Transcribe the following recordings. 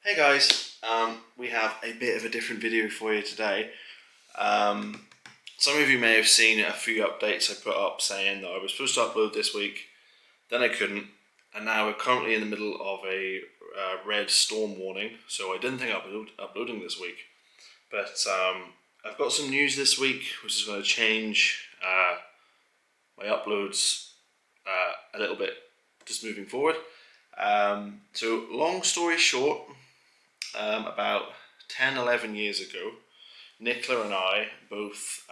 Hey guys, we have a bit of a different video for you today. Some of you may have seen a few updates I put up saying that I was supposed to upload this week, then I couldn't, and now we're currently in the middle of a red storm warning, so I didn't think I'd be uploading this week. But I've got some news this week which is going to change my uploads a little bit just moving forward. So long story short, about 10-11 years ago, Nicola and I both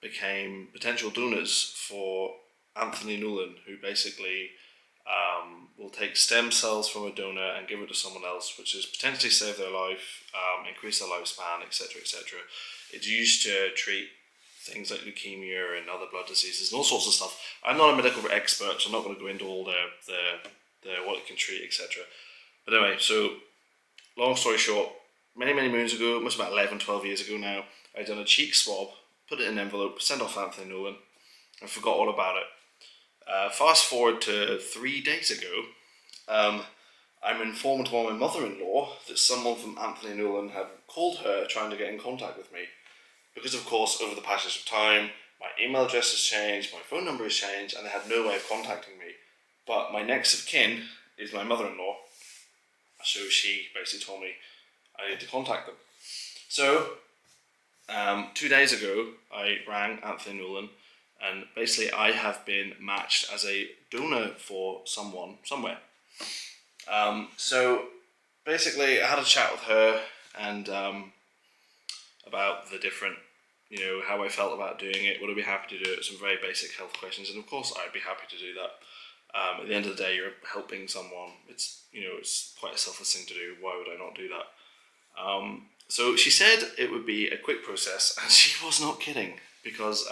became potential donors for Anthony Nolan, who basically will take stem cells from a donor and give it to someone else, which is potentially save their life, increase their lifespan, etc., etc. It's used to treat things like leukemia and other blood diseases and all sorts of stuff. I'm not a medical expert, so I'm not going to go into all the what it can treat, etc. But anyway, so long story short, many moons ago, must about 11, 12 years ago now, I'd done a cheek swab, put it in an envelope, sent off Anthony Nolan, and forgot all about it. Fast forward to 3 days ago, I'm informed by my mother-in-law that someone from Anthony Nolan had called her trying to get in contact with me. Because of course, over the passage of time, my email address has changed, my phone number has changed, and they had no way of contacting me. But my next of kin is my mother-in-law, so she basically told me I need to contact them. So, 2 days ago, I rang Anthony Nolan, and basically I have been matched as a donor for someone, somewhere. So, basically I had a chat with her, and about the different, how I felt about doing it, would I be happy to do it, some very basic health questions, and of course I'd be happy to do that. At the end of the day, you're helping someone. It's quite a selfless thing to do. Why would I not do that? So she said it would be a quick process, and she was not kidding, because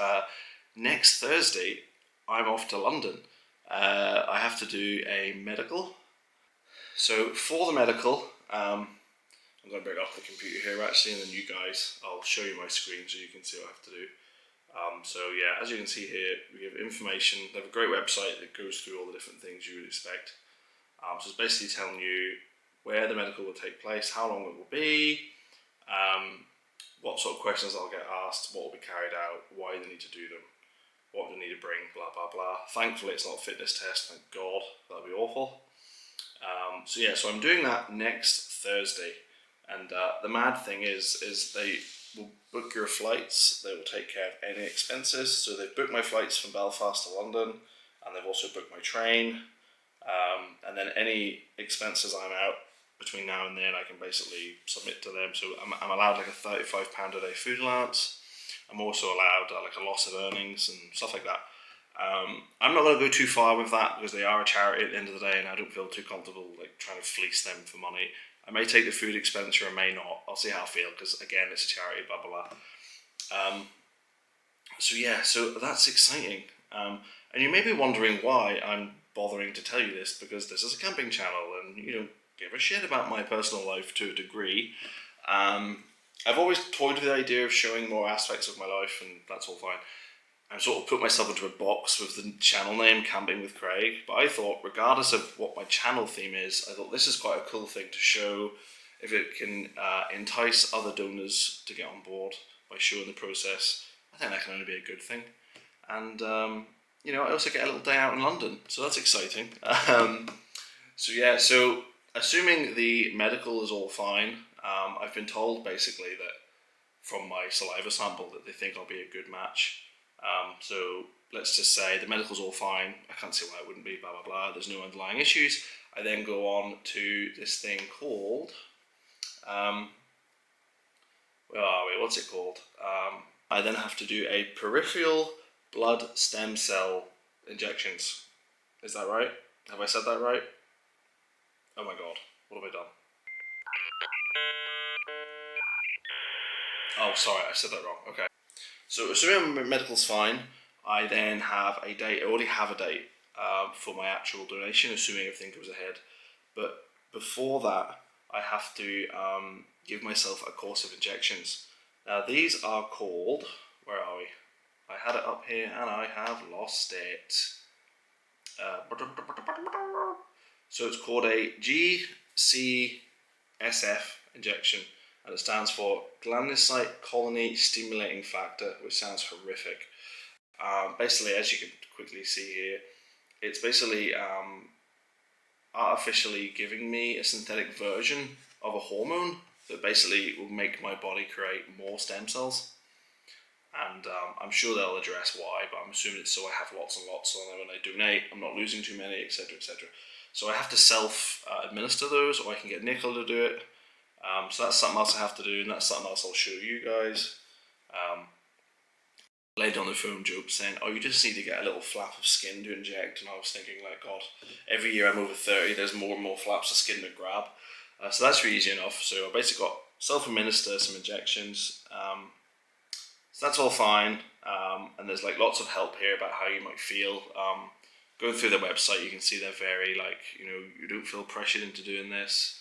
next Thursday I'm off to London. I have to do a medical. So for the medical, I'm going to bring up the computer here actually, and then I'll show you my screen so you can see what I have to do. So yeah, as you can see here, we have information. They have a great website that goes through all the different things you would expect. So it's basically telling you where the medical will take place, how long it will be, what sort of questions I'll get asked, what will be carried out, why they need to do them, what they need to bring, blah blah blah. Thankfully it's not a fitness test, thank God, that'd be awful. So I'm doing that next Thursday, and the mad thing is they will book your flights, they will take care of any expenses. So they've booked my flights from Belfast to London, and they've also booked my train, and then any expenses I'm out between now and then I can basically submit to them. So I'm allowed like a £35 a day food allowance. I'm also allowed like a loss of earnings and stuff like that. I'm not going to go too far with that because they are a charity at the end of the day, and I don't feel too comfortable like trying to fleece them for money. I may take the food expenditure, I may not. I'll see how I feel, because again, it's a charity, blah blah blah. So that's exciting. And you may be wondering why I'm bothering to tell you this, because this is a camping channel, and you don't give a shit about my personal life to a degree. I've always toyed with the idea of showing more aspects of my life, and that's all fine. I've sort of put myself into a box with the channel name Camping with Craig, but I thought, regardless of what my channel theme is, I thought this is quite a cool thing to show if it can entice other donors to get on board by showing the process. I think that can only be a good thing. And I also get a little day out in London, so that's exciting. So assuming the medical is all fine, I've been told basically that from my saliva sample that they think I'll be a good match. So let's just say the medical's all fine. I can't see why it wouldn't be, blah blah blah. There's no underlying issues. I then go on to this thing called, what's it called? I then have to do a peripheral blood stem cell injections. Is that right? Have I said that right? Oh my god, what have I done? Oh, sorry, I said that wrong. Okay. So assuming my medical's fine, I then have a date. I already have a date for my actual donation, assuming everything goes ahead. But before that, I have to give myself a course of injections. Now these are called, where are we? I had it up here and I have lost it. So it's called a GCSF injection, and it stands for Glandocyte Colony Stimulating Factor, which sounds horrific. Basically, as you can quickly see here, it's basically artificially giving me a synthetic version of a hormone that basically will make my body create more stem cells. And I'm sure they'll address why, but I'm assuming it's so I have lots and lots, so then when I donate, I'm not losing too many, etc., etc. So I have to self-administer those, or I can get Nickel to do it. So that's something else I have to do, and that's something else I'll show you guys. Lady on the phone joked saying, "Oh, you just need to get a little flap of skin to inject," and I was thinking, like, God, every year I'm over 30, there's more and more flaps of skin to grab. So that's really easy enough. So I basically got self-administer some injections. So that's all fine, and there's like lots of help here about how you might feel. Going through their website, you can see they're very you don't feel pressured into doing this.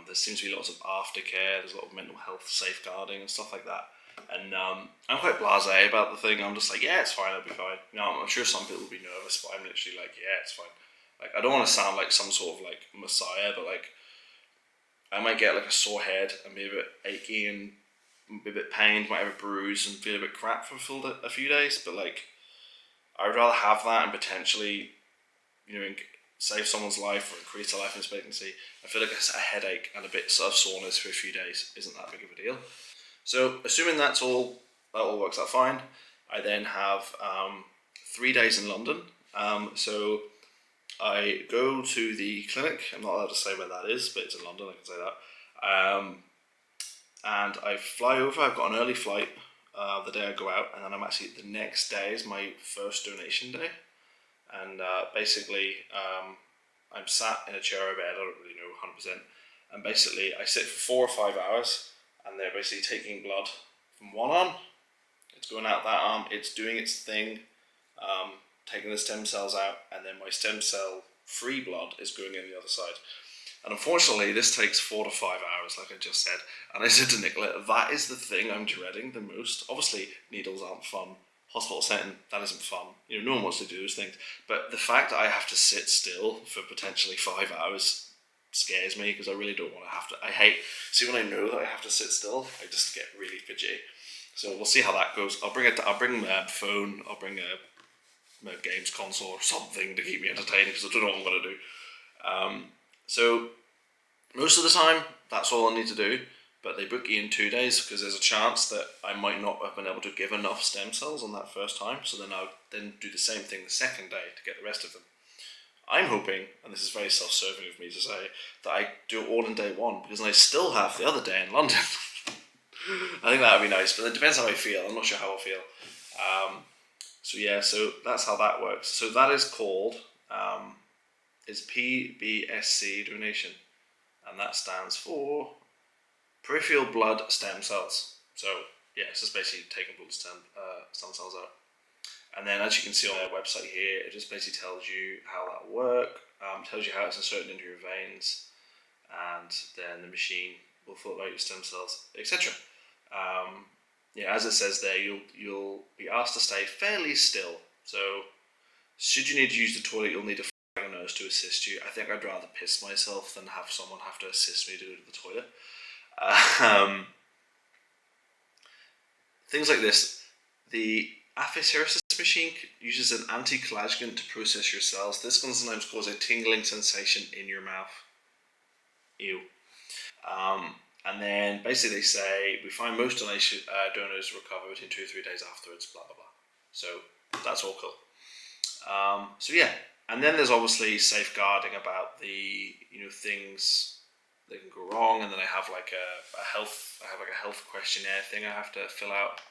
There seems to be lots of aftercare. There's a lot of mental health safeguarding and stuff like that. And I'm quite blasé about the thing. I'm just like, yeah, it's fine, I'll be fine. I'm sure some people will be nervous, but I'm literally like, yeah, it's fine. Like, I don't want to sound like some sort of like messiah, but like, I might get like a sore head and be a bit achy and be a bit pained, might have a bruise and feel a bit crap for a few days, but like, I would rather have that and potentially, save someone's life or increase their life expectancy. I feel like a headache and a bit of soreness for a few days isn't that big of a deal. So assuming that all works out fine, I then have 3 days in London. So I go to the clinic. I'm not allowed to say where that is, but it's in London, I can say that. And I fly over. I've got an early flight the day I go out, and then I'm actually, the next day is my first donation day. And basically, I'm sat in a chair or bed, I don't really know 100%. And basically, I sit for 4 or 5 hours, and they're basically taking blood from one arm. It's going out that arm. It's doing its thing, taking the stem cells out, and then my stem cell free blood is going in the other side. And unfortunately, this takes 4 to 5 hours, like I just said. And I said to Nicola, that is the thing I'm dreading the most. Obviously, needles aren't fun. Hospital setting, that isn't fun. No one wants to do those things. But the fact that I have to sit still for potentially 5 hours scares me, because I really don't want to have to. See, when I know that I have to sit still, I just get really fidgety. So we'll see how that goes. I'll bring my phone, I'll bring my games console or something to keep me entertained, because I don't know what I'm going to do. So most of the time, that's all I need to do. But they book you in 2 days because there's a chance that I might not have been able to give enough stem cells on that first time. So then I'll then do the same thing the second day to get the rest of them. I'm hoping, and this is very self-serving of me to say, that I do it all in day one, because then I still have the other day in London. I think that would be nice, but it depends how I feel. I'm not sure how I'll feel. So that's how that works. So that is called is PBSC donation, and that stands for peripheral blood stem cells. So yeah, it's just basically taking blood stem cells out. And then, as you can see on their website here, it just basically tells you how that works, tells you how it's inserted into your veins, and then the machine will filter out your stem cells, etc. As it says there, you'll be asked to stay fairly still. So, should you need to use the toilet, you'll need a nurse to assist you. I think I'd rather piss myself than have someone have to assist me to go to the toilet. Things like this. The apheresis machine uses an anticoagulant to process your cells. This can sometimes cause a tingling sensation in your mouth. Ew. And then basically they say, we find most donors recover within 2 or 3 days afterwards, blah, blah, blah. So that's all cool. And then there's obviously safeguarding about the, things that can go wrong. And then I have like a health questionnaire thing I have to fill out.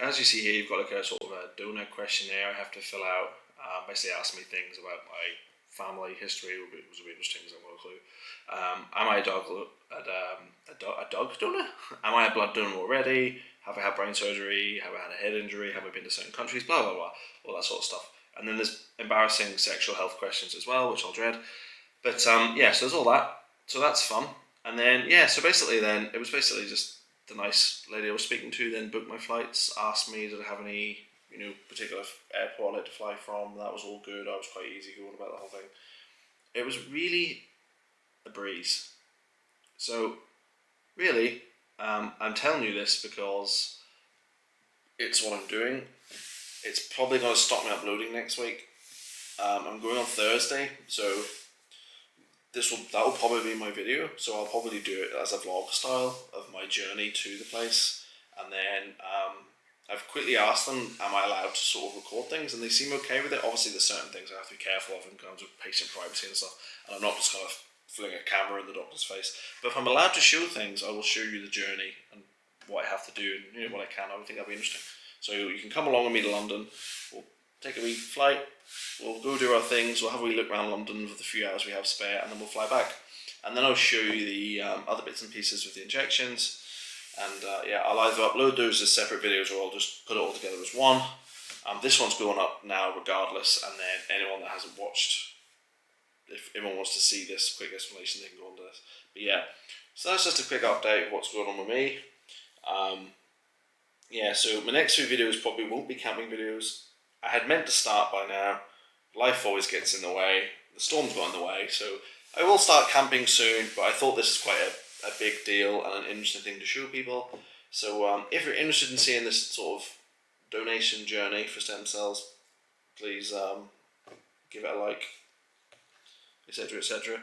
As you see here, you've got like a sort of a donor questionnaire I have to fill out. Basically ask me things about my family history, which was a bit interesting because I've got a clue. Am I a dog donor? Am I a blood donor already? Have I had brain surgery? Have I had a head injury? Have I been to certain countries? Blah, blah, blah. All that sort of stuff. And then there's embarrassing sexual health questions as well, which I'll dread. But so there's all that. So that's fun. And then, so basically then, it was basically just the nice lady I was speaking to then booked my flights, asked me did I have any, particular airport I'd like to fly from. That was all good. I was quite easy going about the whole thing. it was really a breeze. So really, I'm telling you this because it's what I'm doing. It's probably going to stop me uploading next week. I'm going on Thursday, so that will probably be my video. So I'll probably do it as a vlog style of my journey to the place, and then I've quickly asked them, am I allowed to sort of record things, and they seem okay with it. Obviously, there's certain things I have to be careful of in terms of patient privacy and stuff, and I'm not just going to fling a camera in the doctor's face. But if I'm allowed to show things, I will show you the journey and what I have to do and what I can. I would think that'd be interesting. So you can come along with me to London. We'll take a wee flight. We'll go do our things. We'll have a wee look around London for the few hours we have spare, and then we'll fly back. And then I'll show you the other bits and pieces with the injections. And I'll either upload those as separate videos, or I'll just put it all together as one. This one's going up now regardless, and then anyone that hasn't watched, if anyone wants to see this quick explanation, they can go on to this. But yeah, so that's just a quick update of what's going on with me. So my next few videos probably won't be camping videos. I had meant to start by now. Life always gets in the way. The storm's got in the way, so I will start camping soon, but I thought this is quite a big deal and an interesting thing to show people. So if you're interested in seeing this sort of donation journey for stem cells, please give it a like, etc, etc.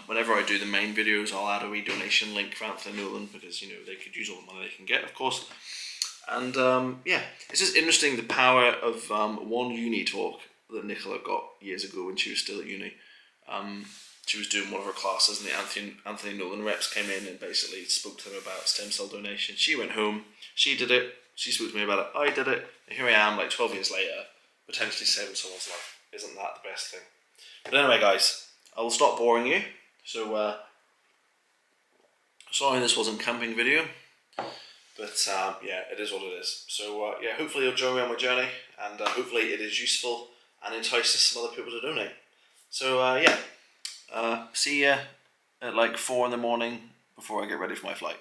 Whenever I do the main videos, I'll add a wee donation link for Anthony Nolan, because they could use all the money they can get, of course. And it's just interesting the power of one uni talk that Nicola got years ago when she was still at uni. She was doing one of her classes, and the Anthony Nolan reps came in and basically spoke to them about stem cell donation. She went home, she did it, she spoke to me about it, I did it, and here I am, like 12 years later, potentially saving someone's life. Isn't that the best thing? But anyway, guys, I will stop boring you. So, sorry this wasn't a camping video, but it is what it is. So, hopefully you'll join me on my journey, and hopefully it is useful and entices some other people to donate. So, see ya at like 4 in the morning before I get ready for my flight.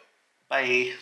Bye.